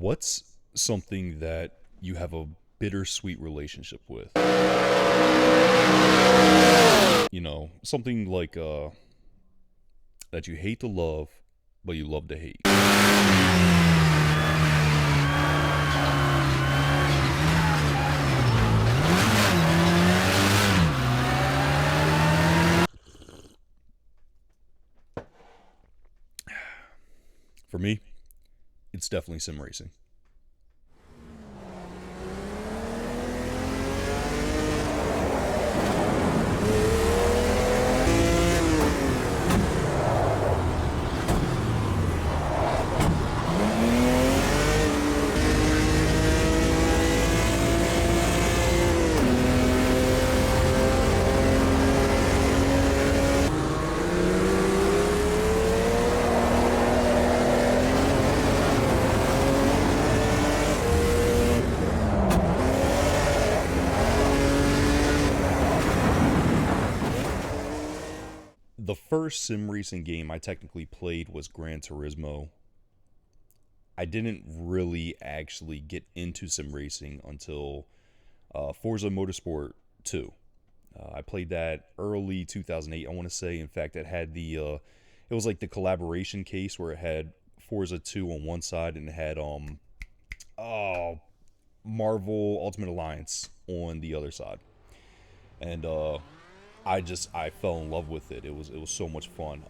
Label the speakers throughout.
Speaker 1: What's something that you have a bittersweet relationship with? Something like that you hate to love, but you love to hate. For me, it's definitely sim racing. The first sim racing game I technically played was Gran Turismo. I didn't really actually get into sim racing until Forza Motorsport 2. I played that early 2008, I want to say. In fact, it was like the collaboration case where it had Forza 2 on one side and it had oh, Marvel Ultimate Alliance on the other side. And I fell in love with it. It was so much fun.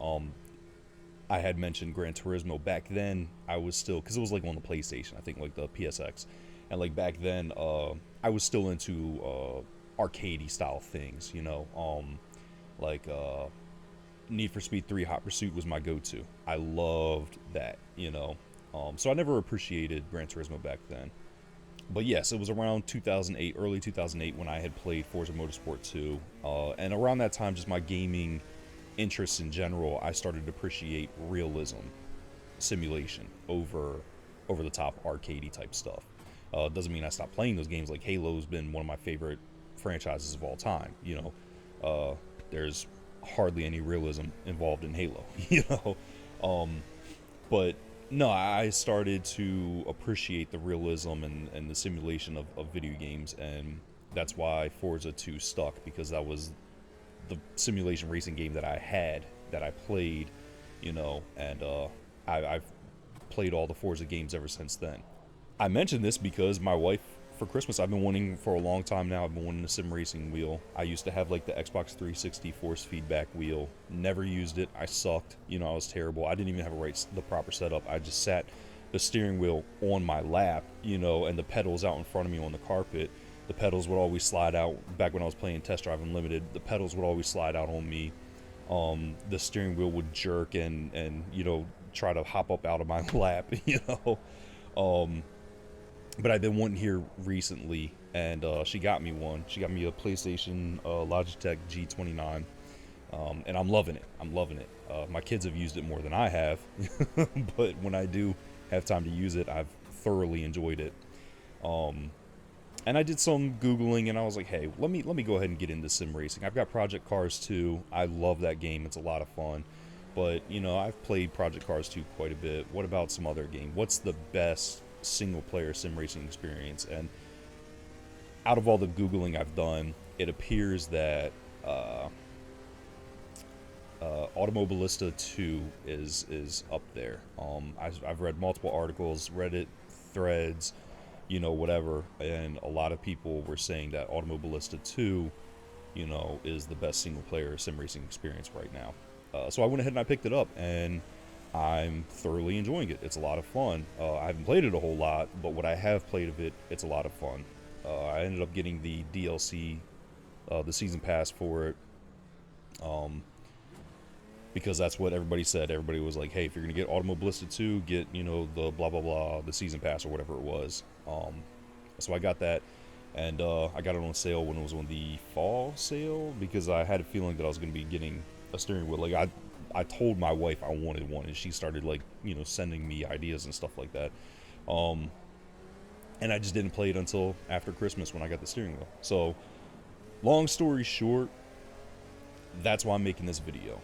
Speaker 1: I had mentioned Gran Turismo back then. I was still, because it was like on the PlayStation, I think, like the PSX, and like back then, I was still into arcadey style things. Like Need for Speed 3 Hot Pursuit was my go-to. I loved that. So I never appreciated Gran Turismo back then. But yes, it was around 2008, early 2008, when I had played Forza Motorsport 2, and around that time, just my gaming interests in general, I started to appreciate realism, simulation over the top arcadey type stuff. Doesn't mean I stopped playing those games. Like Halo's been one of my favorite franchises of all time. There's hardly any realism involved in Halo. But no, I started to appreciate the realism and the simulation of video games, and that's why Forza 2 stuck, because that was the simulation racing game that I had, that I played, and I've played all the Forza games ever since then. I mentioned this because my wife, for Christmas, I've been wanting for a long time now, I've been wanting a sim racing wheel. I used to have like the Xbox 360 force feedback wheel. Never used it. I sucked. I was terrible. I didn't even have the proper setup. I just sat the steering wheel on my lap, and the pedals out in front of me on the carpet. The pedals would always slide out. Back when I was playing Test Drive Unlimited, the pedals would always slide out on me. The steering wheel would jerk and try to hop up out of my lap. But I've been wanting here recently, and she got me one. She got me a PlayStation Logitech G29, and I'm loving it. I'm loving it. My kids have used it more than I have, but when I do have time to use it, I've thoroughly enjoyed it. And I did some Googling, and I was like, hey, let me go ahead and get into sim racing. I've got Project Cars 2. I love that game. It's a lot of fun. But, I've played Project Cars 2 quite a bit. What about some other game? What's the best single-player sim racing experience? And out of all the Googling I've done, it appears that Automobilista 2 is up there. I've read multiple articles, Reddit threads, whatever, and a lot of people were saying that Automobilista 2, is the best single-player sim racing experience right now. So I went ahead and I picked it up, and I'm thoroughly enjoying it. It's a lot of fun. I haven't played it a whole lot, but what I have played of it, it's a lot of fun. I ended up getting the DLC, the season pass for it, because that's what everybody said. Everybody was like, hey, if you're going to get Automobilista 2, get, the blah, blah, blah, the season pass or whatever it was. So I got that, and I got it on sale when it was on the fall sale, because I had a feeling that I was going to be getting a steering wheel. Like, I told my wife I wanted one, and she started, like, sending me ideas and stuff like that. And I just didn't play it until after Christmas when I got the steering wheel. So, long story short, that's why I'm making this video.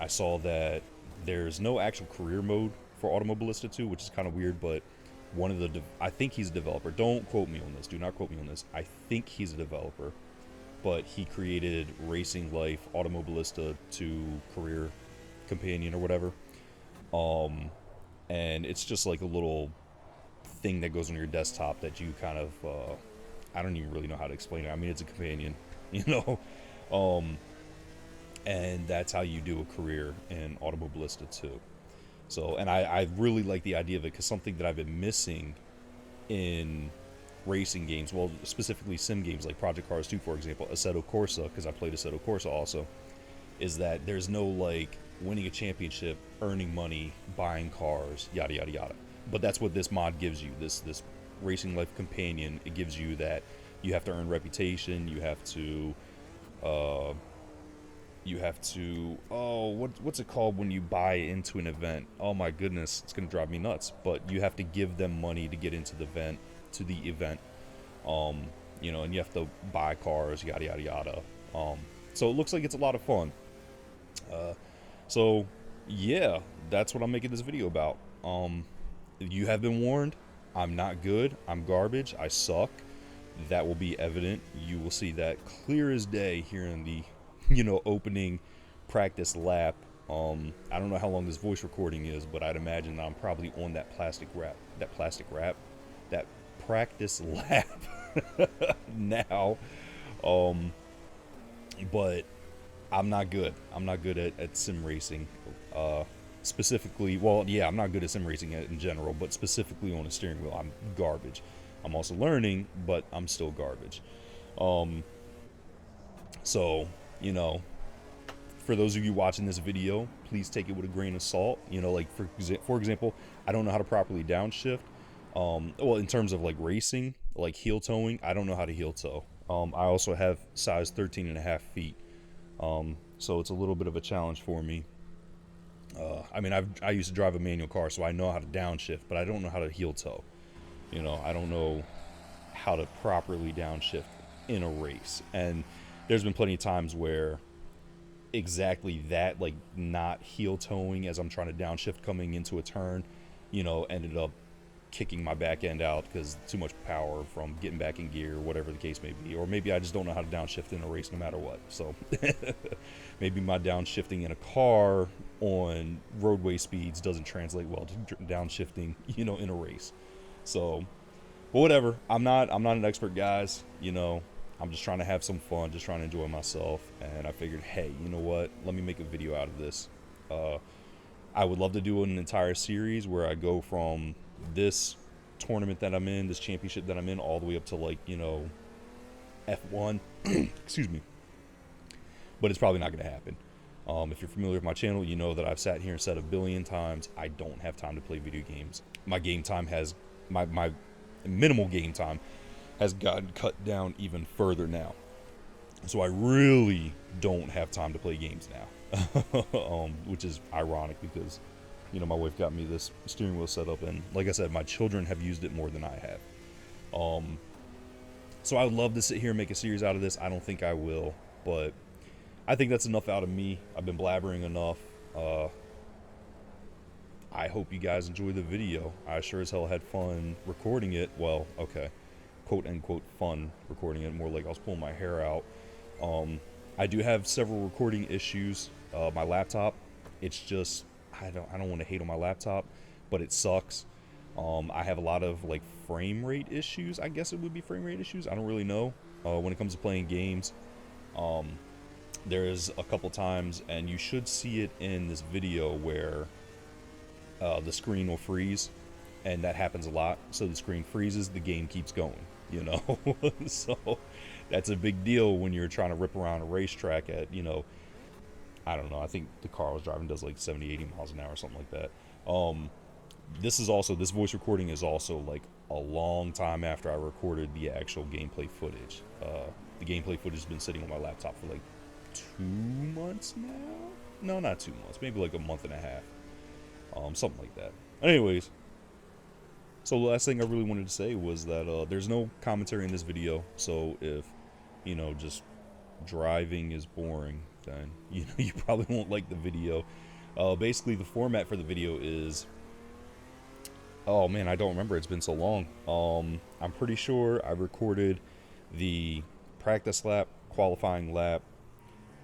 Speaker 1: I saw that there's no actual career mode for Automobilista 2, which is kind of weird, but one of the I think he's a developer. Don't quote me on this. Do not quote me on this. I think he's a developer, but he created Racing Life Automobilista to career companion or whatever. And it's just like a little thing that goes on your desktop that you kind of I don't even really know how to explain it. I mean, it's a companion, you know. And that's how you do a career in Automobilista too. So, and I really like the idea of it because something that I've been missing in racing games, well, specifically sim games like Project Cars 2, for example, Assetto Corsa, because I played Assetto Corsa also, is that there's no like winning a championship, earning money, buying cars, yada yada yada. But that's what this mod gives you. This Racing Life companion, it gives you that you have to earn reputation, you have to what's it called when you buy into an event? Oh my goodness, it's gonna drive me nuts. But you have to give them money to get into the event. You know, and you have to buy cars, yada yada yada. So it looks like it's a lot of fun. So yeah, that's what I'm making this video about. You have been warned. I'm not good. I'm garbage. I suck. That will be evident. You will see that clear as day here in the opening practice lap. I don't know how long this voice recording is, but I'd imagine I'm probably on that practice lap now. But I'm not good. I'm not good at sim racing. Specifically, well, yeah, I'm not good at sim racing in general, but specifically on a steering wheel, I'm garbage. I'm also learning, but I'm still garbage. So, for those of you watching this video, please take it with a grain of salt. Like for example, I don't know how to properly downshift. Well, in terms of like racing, like heel towing, I don't know how to heel tow. I also have size 13 and a half feet. So it's a little bit of a challenge for me. I mean, I used to drive a manual car, so I know how to downshift, but I don't know how to heel tow. I don't know how to properly downshift in a race. And there's been plenty of times where exactly that, like not heel towing as I'm trying to downshift coming into a turn, ended up kicking my back end out because too much power from getting back in gear, whatever the case may be. Or maybe I just don't know how to downshift in a race no matter what. So maybe my downshifting in a car on roadway speeds doesn't translate well to downshifting, in a race. So, but whatever. I'm not an expert, guys. I'm just trying to have some fun, just trying to enjoy myself. And I figured, hey, you know what? Let me make a video out of this. I would love to do an entire series where I go from this tournament that I'm in, this championship that I'm in, all the way up to like, F1. Excuse me. But it's probably not going to happen. If you're familiar with my channel, you know that I've sat here and said a billion times, I don't have time to play video games. My game time has, my minimal game time has gotten cut down even further now. So I really don't have time to play games now. Which is ironic because, my wife got me this steering wheel set up, and like I said, my children have used it more than I have. So I would love to sit here and make a series out of this. I don't think I will, but I think that's enough out of me. I've been blabbering enough. I hope you guys enjoy the video. I sure as hell had fun recording it. Well, okay, quote unquote fun recording it. More like I was pulling my hair out. I do have several recording issues. My laptop, it's just I don't want to hate on my laptop, but it sucks. I have a lot of like frame rate issues. I guess it would be frame rate issues. I don't really know when it comes to playing games. There's a couple times, and you should see it in this video, where the screen will freeze, and that happens a lot. So the screen freezes, the game keeps going, So that's a big deal when you're trying to rip around a racetrack at, I don't know, I think the car I was driving does like 70, 80 miles an hour or something like that. This voice recording is also like a long time after I recorded the actual gameplay footage. The gameplay footage has been sitting on my laptop for like 2 months now? No, not 2 months, maybe like a month and a half. Something like that. Anyways, so the last thing I really wanted to say was that there's no commentary in this video, so if, just driving is boring, then, you probably won't like the video. Basically, the format for the video is Oh man, I don't remember. It's been so long. I'm pretty sure I recorded the practice lap, qualifying lap,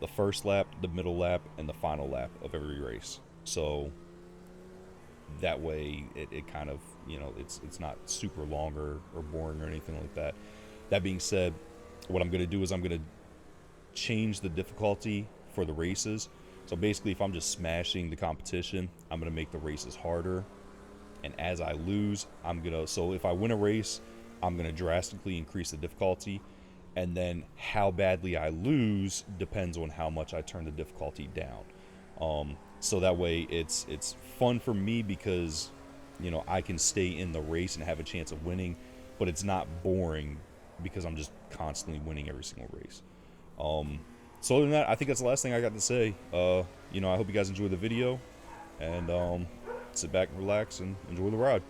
Speaker 1: the first lap, the middle lap, and the final lap of every race. So that way, it kind of, it's not super long or boring or anything like that. That being said, what I'm going to do is I'm going to change the difficulty for the races. So basically, if I'm just smashing the competition, I'm going to make the races harder. And as I lose, so if I win a race, I'm going to drastically increase the difficulty. And then how badly I lose depends on how much I turn the difficulty down. So that way it's fun for me because I can stay in the race and have a chance of winning, but it's not boring because I'm just constantly winning every single race. So other than that, I think that's the last thing I got to say. I hope you guys enjoy the video, and sit back, relax, and enjoy the ride.